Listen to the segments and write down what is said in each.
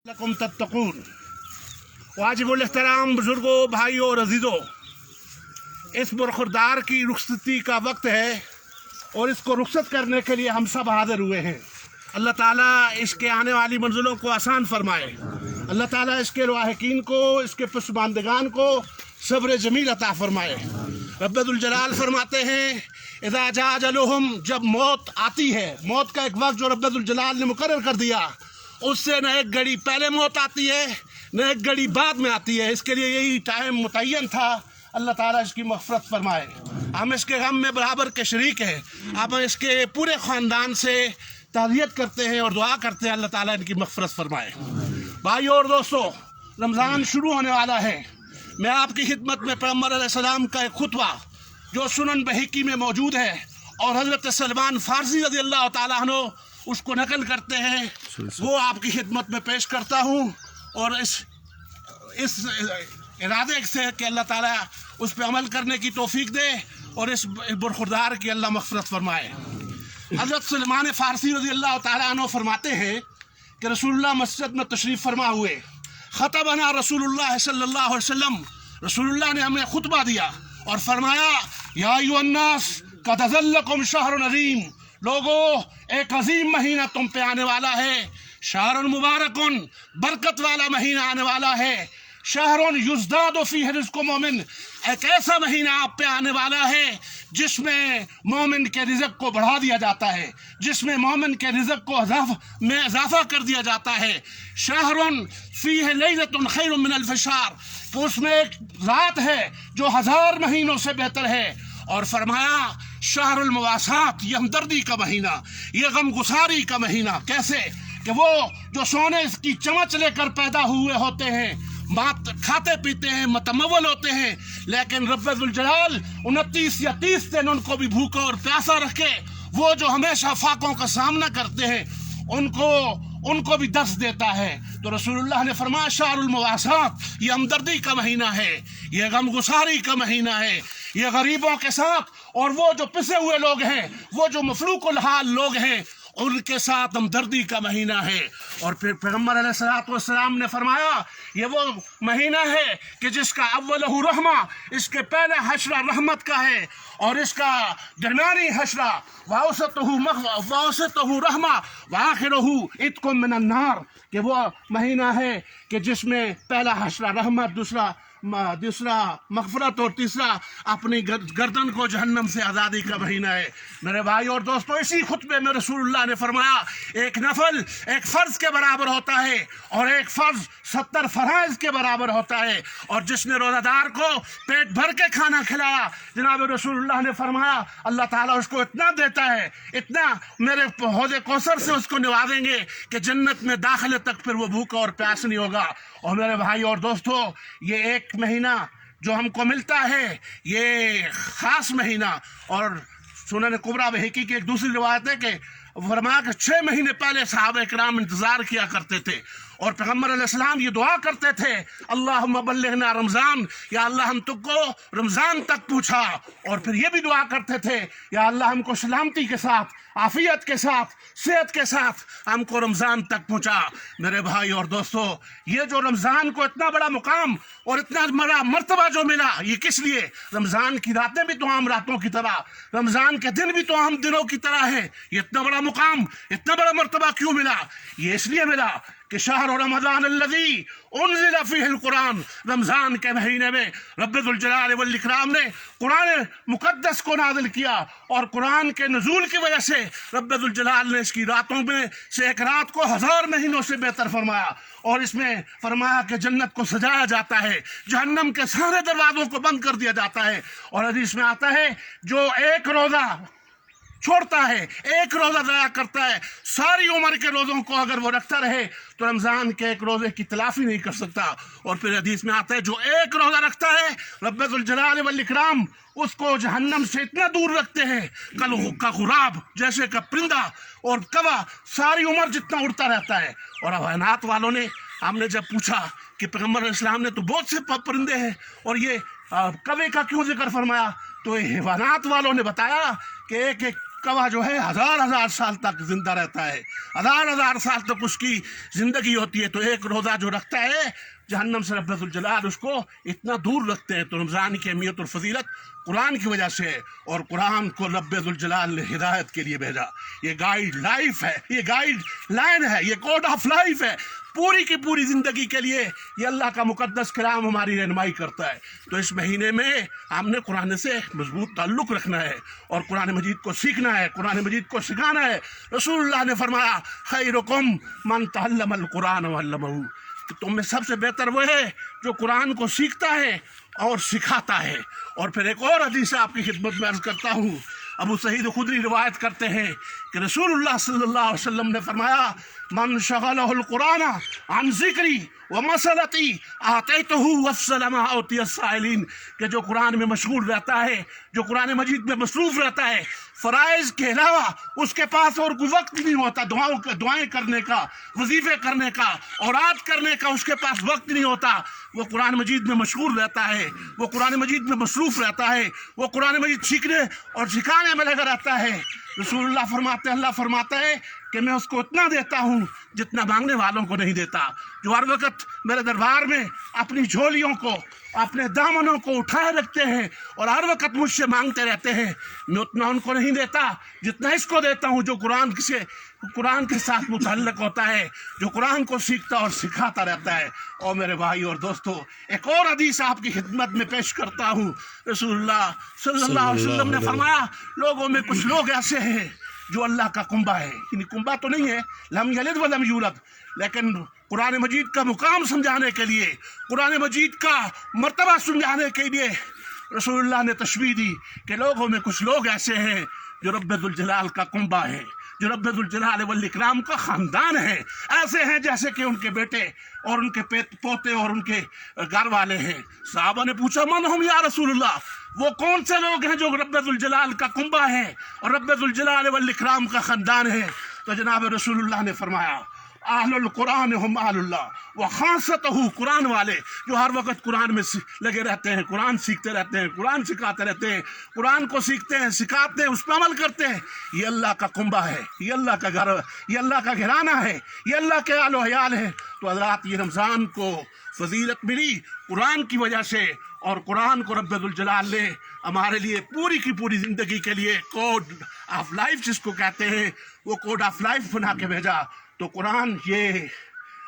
लकुम तत्तकून। वाजिबुल एहतराम बुजुर्गों, भाइयों और अजीज़ों, इस बरखुरदार की रुखसती का वक्त है और इसको रुखसत करने के लिए हम सब हाजिर हुए हैं। अल्लाह ताला इसके आने वाली मंजिलों को आसान फरमाए। अल्लाह ताला इसके लवाहिकीन को, इसके पसमानदगान को सब्र जमील अता फरमाए। रब्बुल जलाल फरमाते हैं, इज़ा जा अजलुहुम, जब मौत आती है, मौत का एक वक्त जो रब्बुल जलाल ने मुकर्रर कर दिया, उससे न एक घड़ी पहले मौत आती है न एक घड़ी बाद में आती है। इसके लिए यही टाइम मुतय्यन था। अल्लाह ताला इसकी मग़फ़िरत फरमाए। हम इसके गम में बराबर के शरीक हैं। हम इसके पूरे ख़ानदान से ताज़ियत करते हैं और दुआ करते हैं अल्लाह ताला इनकी मग़फ़िरत फरमाए। भाइयों और दोस्तों, रमज़ान शुरू होने वाला है। मैं आपकी खिदमत में पैगंबर अलैहिस्सलाम का एक खुतबा जो सुनन बहकी में मौजूद है और हज़रत सलमान फ़ारसी रज़ियल्लाहु ताला अन्हु उसको नकल करते हैं, वो आपकी खिदमत में पेश करता हूँ। और इस इरादे से कि अल्लाह ताला उस पर अमल करने की तौफीक दे और इस बरखुरदार की अल्लाह मग़फ़िरत फरमाए। हज़रत सलमान फ़ारसी रज़ियल्लाहु ताला अन्हु फरमाते हैं कि रसूलुल्लाह मस्जिद में तशरीफ़ फरमा हुए, ख़तबना रसूलुल्लाह सल्लल्लाहु अलैहि वसल्लम, रसूलुल्लाह ने हमें खुतबा दिया और फरमाया, या अय्युहन्नास क़द अज़ल्लकुम शहरुन अज़ीम, लोगों एक अजीम महीना तुम पे आने वाला है। शहरुन मुबारकुन, बरकत वाला महीना आने वाला है। शहरुन युज़दादु फ़ीहि रिज़्क़ु मोमिन, एक ऐसा महीना आप पे आने वाला है जिसमें मोमिन के रिज़्क़ को बढ़ा दिया जाता है, जिसमें मोमिन के रिज़्क़ को इजाफ़ा कर दिया जाता है। शहरुन फ़ीहि लैलतुन खैरुम मिन अल्फ़ि शहर, तो उसमें एक रात है जो 1000 महीनों से बेहतर है। और फरमाया शहरुल मुवासात, ये हमदर्दी का महीना, ये गमगुसारी का महीना। कैसे कि वो जो सोने की चमच लेकर पैदा हुए होते हैं, खाते पीते हैं, मतमवल होते हैं, लेकिन रब्बुल जलाल 29 या 30 दिन उनको भी भूखा और प्यासा रखे, वो जो हमेशा फाकों का सामना करते हैं उनको भी दर्स देता है। तो रसूलुल्लाह ने फरमाया शहरुल मुवासात, ये हमदर्दी का महीना है, ये गमगुसारी का महीना है, ये गरीबों के साथ और वो जो पिसे हुए लोग हैं, वो जो मफलूकुल हाल लोग हैं, उनके साथ हमदर्दी का महीना है। और फिर पैगंबर अलैहिस्सलाम ने फरमाया, ये वो महीना है कि जिसका अव्वलहु रहमा, इसके पहले हशरा रहमत का है और इसका दरमियानी हशरा वाउसतहु रहमा वाखिरहु इत्कुम मिनन नार, कि वो महीना है कि जिसमें पहला हशरा रहमत, दूसरा मग़फ़िरत और तीसरा अपनी गर्दन को जहन्नम से आज़ादी का महीना है। मेरे भाई और दोस्तों, इसी खुतबे में रसूलुल्लाह ने फरमाया, एक नफल एक फ़र्ज़ के बराबर होता है और एक फ़र्ज़ 70 फ़राइज़ के बराबर होता है। और जिसने रोज़ादार को पेट भर के खाना खिलाया, जनाब रसूलुल्लाह ने फरमाया, अल्लाह ताला उसको इतना देता है, इतना मेरे हौज़े कौसर से उसको निवाजेंगे कि जन्नत में दाखिले तक फिर वो भूखा और प्यास नहीं होगा। और मेरे भाई और दोस्तों, ये एक महीना जो हमको मिलता है, ये ख़ास महीना। और सुनन कुबरा बहकी की एक दूसरी रिवायत है कि फरमाया कि 6 महीने पहले सहाबा किराम इंतज़ार किया करते थे और पैगंबर अलैहिस्सलाम ये दुआ करते थे, अल्लाहुम्मा बल्लिगना रमज़ान, या अल्लाह हम तुझको रमज़ान तक पहुँचा। और फिर ये भी दुआ करते थे, या अल्लाह हमको सलामती के साथ, आफ़ियत के साथ, सेहत के साथ हमको रमज़ान तक पहुँचा। मेरे भाई और दोस्तों, ये जो रमज़ान को इतना बड़ा मुकाम और इतना बड़ा मर्तबा जो मिला, ये किस लिए? रमज़ान की रातें भी तो आम रातों की तरह, रमज़ान के दिन भी तो आम दिनों की तरह है। ये इतना बड़ा मुकाम, इतना बड़ा मर्तबा क्यों मिला? ये इसलिए मिला कि शहर रमज़ान अल्लज़ी उन्ज़िल फ़ीहिल कुरान, रमज़ान के महीने में रब्बुल जलाल वल इकराम ने कुरान मुक़द्दस को नाज़िल किया और कुरान के नुज़ूल की वजह से रब्बुल जलाल ने इसकी रातों में से एक रात को 1000 महीनों से बेहतर फरमाया। और इसमें फरमाया कि जन्नत को सजाया जाता है, जहन्नम के सारे दरवाज़ों को बंद कर दिया जाता है। और हदीस में आता है, जो एक रोज़ा छोड़ता है, एक रोज़ा ज़ाया करता है, सारी उम्र के रोज़ों को अगर वो रखता रहे तो रमज़ान के एक रोज़े की तलाफ़ी नहीं कर सकता। और फिर हदीस में आता है, जो एक रोज़ा रखता है रब्बुल जलाल वल इकराम उसको जहन्नम से इतना दूर रखते हैं का गुराब, जैसे का परिंदा और कवा सारी उम्र जितना उड़ता रहता है। और अनाथ वालों ने, हमने जब पूछा कि पैगंबर इस्लाम ने तो बहुत से परिंदे हैं और ये कवे का क्यों जिक्र फरमाया, तो हैवानात वालों ने बताया कि एक कौवा जो है हजार साल तक जिंदा रहता है, हजार साल तक उसकी जिंदगी होती है। तो एक रोज़ा जो रखता है जहन्नम से रब्बुल जलाल उसको इतना दूर रखते हैं। तो रमज़ान की अहमियत और फजीलत कुरान की वजह से है, और कुरान को रब्बुल जलाल ने हिदायत के लिए भेजा। ये गाइड लाइफ है, ये गाइड लाइन है, ये कोड ऑफ लाइफ है। पूरी की पूरी ज़िंदगी के लिए ये अल्लाह का मुकद्दस कलाम हमारी रहनुमाई करता है। तो इस महीने में हमने कुरान से मजबूत ताल्लुक़ रखना है और कुरान मजीद को सीखना है, कुरान मजीद को सिखाना है। रसूलुल्लाह ने फरमाया खैरुकुम मन तअल्लमल कुरान व अल्लमहू, कि तुम में सबसे बेहतर वो है जो कुरान को सीखता है और सिखाता है। और फिर एक और हदीस आपकी खिदमत में अर्ज़ करता हूँ। अबू सईद खुदरी रिवायत करते हैं कि रसूलुल्लाह सल्लल्लाहु अलैहि वसल्लम ने फरमाया मन शगलहुल कुरान अन ज़िक्री व मसलती आतैतहु अफ़ज़ल मा औतिय साइलिन, कि जो कुरान में मशगूल रहता है, जो कुरान मजीद में मसरूफ़ रहता है, फ़राइज़ के अलावा उसके पास और कोई वक्त नहीं होता दुआएं करने का, वजीफ़े करने का, औरात करने का उसके पास वक्त नहीं होता। वो कुरान मजीद में मशगूल रहता है, वो कुरान मजीद में मसरूफ़ रहता है, वो कुरान मजीद सीखने और सिखाने में लगा रहता है। रसूलुल्लाह फरमाते हैं, अल्लाह फरमाता है कि मैं उसको उतना देता हूँ जितना मांगने वालों को नहीं देता। जो हर वक्त मेरे दरबार में अपनी झोलियों को, अपने दामनों को उठाए रखते हैं और हर वक्त मुझसे मांगते रहते हैं, मैं उतना उनको नहीं देता जितना इसको देता हूँ जो कुरान के साथ मुतल्लक होता है, जो कुरान को सीखता और सिखाता रहता है। और मेरे भाई और दोस्तों, एक और हदीस आपकी खिदमत में पेश करता हूँ। रसूलुल्लाह सल्लल्लाहु अलैहि वसल्लम ने फरमाया लोगों में कुछ लोग ऐसे हैं जो अल्लाह का कुंबा है, यानी कुंबा तो नहीं है, लम यलिद व लम यूलद, लेकिन कुरान मजीद का मुकाम समझाने के लिए, कुरान मजीद का मर्तबा समझाने के लिए रसूलुल्लाह ने तशबीह दी कि लोगों में कुछ लोग ऐसे हैं जो रब्बुल जलाल का कुंबा है, जो रब्बुल जलाल वल इकराम का ख़ानदान है। ऐसे हैं जैसे कि उनके बेटे और उनके पोते और उनके घर वाले हैं। सहाबा ने पूछा मन हम या रसूलुल्लाह, वो कौन से लोग हैं जो रब्बुल जलाल का कुंबा है और रब्बुल जलाल वल इकराम का ख़ानदान है? तो जनाब रसूलुल्लाह ने फरमाया अहलुल कुरान हम अहलुल्लाह व खासतहू, कुरान वाले जो हर वक्त कुरान में लगे रहते हैं, कुरान सीखते रहते हैं, कुरान सिखाते रहते हैं, कुरान को सीखते हैं, सिखाते हैं, उस पर अमल करते हैं, ये अल्लाह का कुंबा है, ये अल्लाह का घर, ये अल्लाह का घराना है, ये अल्लाह के आलो हयाल है। तो हज़रात, ये रमज़ान को फजीलत मिली कुरान की वजह से, और कुरान को रब्बुल जलाल ने हमारे लिए पूरी की पूरी ज़िंदगी के लिए कोड ऑफ लाइफ जिसको कहते हैं, वो कोड ऑफ लाइफ बना के भेजा। तो कुरान ये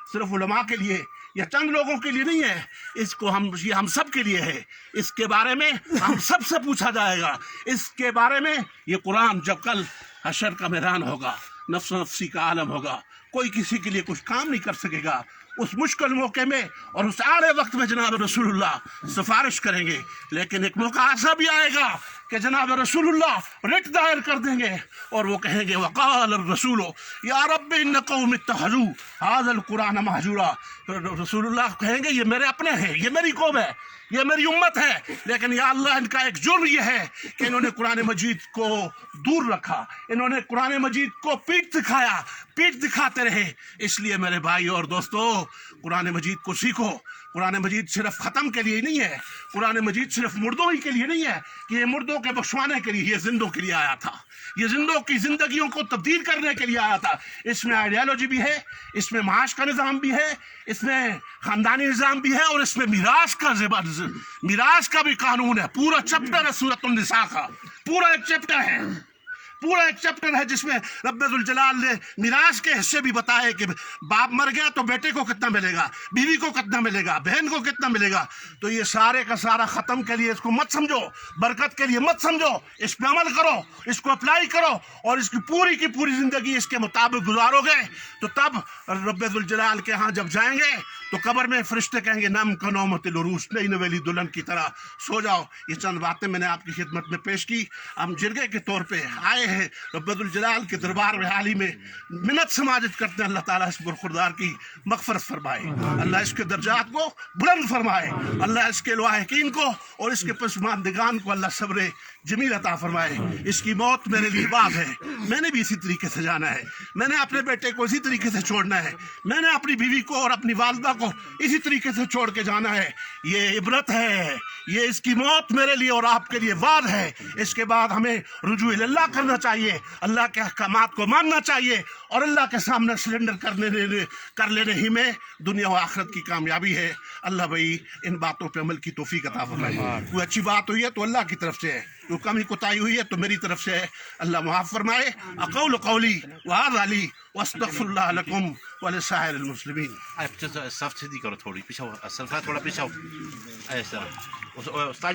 सिर्फ उलमा के लिए या चंद लोगों के लिए नहीं है, इसको ये हम सब के लिए है। इसके बारे में हम सब से पूछा जाएगा। इसके बारे में ये कुरान जब कल हशर का मैदान होगा, नफ्स नफ्सी का आलम होगा, कोई किसी के लिए कुछ काम नहीं कर सकेगा। उस मुश्किल मौके में और उस आड़े वक्त में जनाब रसूलुल्लाह सिफारिश करेंगे, लेकिन एक मौका ऐसा भी आएगा कि जनाब रसूलुल्लाह रिट दायर कर देंगे और वो कहेंगे वक़ाल रसूलो या रब्बी इन्न कौमी इत्तख़ज़ू हाज़ल कुरान महजूरा। रसूलुल्लाह कहेंगे ये मेरे अपने हैं, ये मेरी कौम है, ये मेरी उम्मत है, लेकिन या अल्लाह इनका एक जुर्म ये है कि इन्होंने कुरान मजीद को दूर रखा, इन्होंने कुरान मजीद को पीठ दिखाया, पीठ दिखाते रहे। इसलिए मेरे भाई और दोस्तों, कुरान मजीद को सीखो। कुरान मजीद सिर्फ ख़त्म के लिए नहीं है, कुरान मजीद सिर्फ मुर्दों ही के लिए नहीं है कि ये मुर्दों के बख्शवाने के लिए, ये जिंदों के लिए आया था, ये जिंदों की ज़िंदगियों को तब्दील करने के लिए आया था। इसमें आइडियालॉजी भी है, इसमें माश का निज़ाम भी है, इसमें ख़ानदानी निज़ाम भी है, और इसमें मीरास का भी कानून है। पूरा चैप्टर है सूरत निसा का, पूरा एक चैप्टर है, पूरा एक चैप्टर है जिसमें रब्बुल जलाल ने मिराज के हिस्से भी बताए कि बाप मर गया तो बेटे को कितना मिलेगा, बीवी को कितना मिलेगा, बहन को कितना मिलेगा। तो ये सारे का सारा ख़त्म के लिए इसको मत समझो, बरकत के लिए मत समझो, इस पर अमल करो, इसको अप्लाई करो और इसकी पूरी की पूरी ज़िंदगी इसके मुताबिक गुजारोगे तो तब रब्बुल जलाल के यहाँ जब जाएंगे तो कब्र में फरिश्ते कहेंगे नम का नौमतिल उरूस, नई नवेली दुल्हन की तरह सो जाओ। ये चंद बातें मैंने आपकी खिदमत में पेश की। हम जिरगे के तौर पे आए हैं रब्बुल जलाल के दरबार में, हाल ही में मिन्नत समाजत करते हैं, अल्लाह ताला इस बरखुरदार की मग़फ़िरत फरमाए, अल्लाह इसके दर्जात को बुलंद फरमाए, अल्लाह इसके लवाहिकीन को और इसके पसमानदगान को अल्लाह सब्र जमील अता फरमाए। इसकी मौत मेरे लिए बात है, मैंने भी इसी तरीके से जाना है, मैंने अपने बेटे को इसी तरीके से छोड़ना है, मैंने अपनी बीवी को और अपनी वालिदा को इसी तरीके से छोड़ के जाना है। ये इबरत है, ये इसकी मौत मेरे लिए और आपके लिए वाद है। इसके बाद हमें रुजू इल्लाह करना سمجھنا چاہیے، اللہ کے احکامات کو ماننا چاہیے، اور اللہ کے سامنے سلنڈر کر لینے ہی میں دنیا و آخرت کی کامیابی ہے۔ اللہ بھائی ان باتوں پہ عمل کی توفیق عطا فرمائے۔ کوئی اچھی بات ہوئی ہے تو اللہ کی طرف سے ہے، کوئی کمی کوتاہی ہوئی ہے تو میری طرف سے ہے، اللہ معاف فرمائے۔ اقول قولی وہذا لی واستغفر اللہ لکم ولسائر المسلمین۔ صف سیدھی کرو، تھوڑی پیچھے، تھوڑا پیچھے ایسا۔ استاد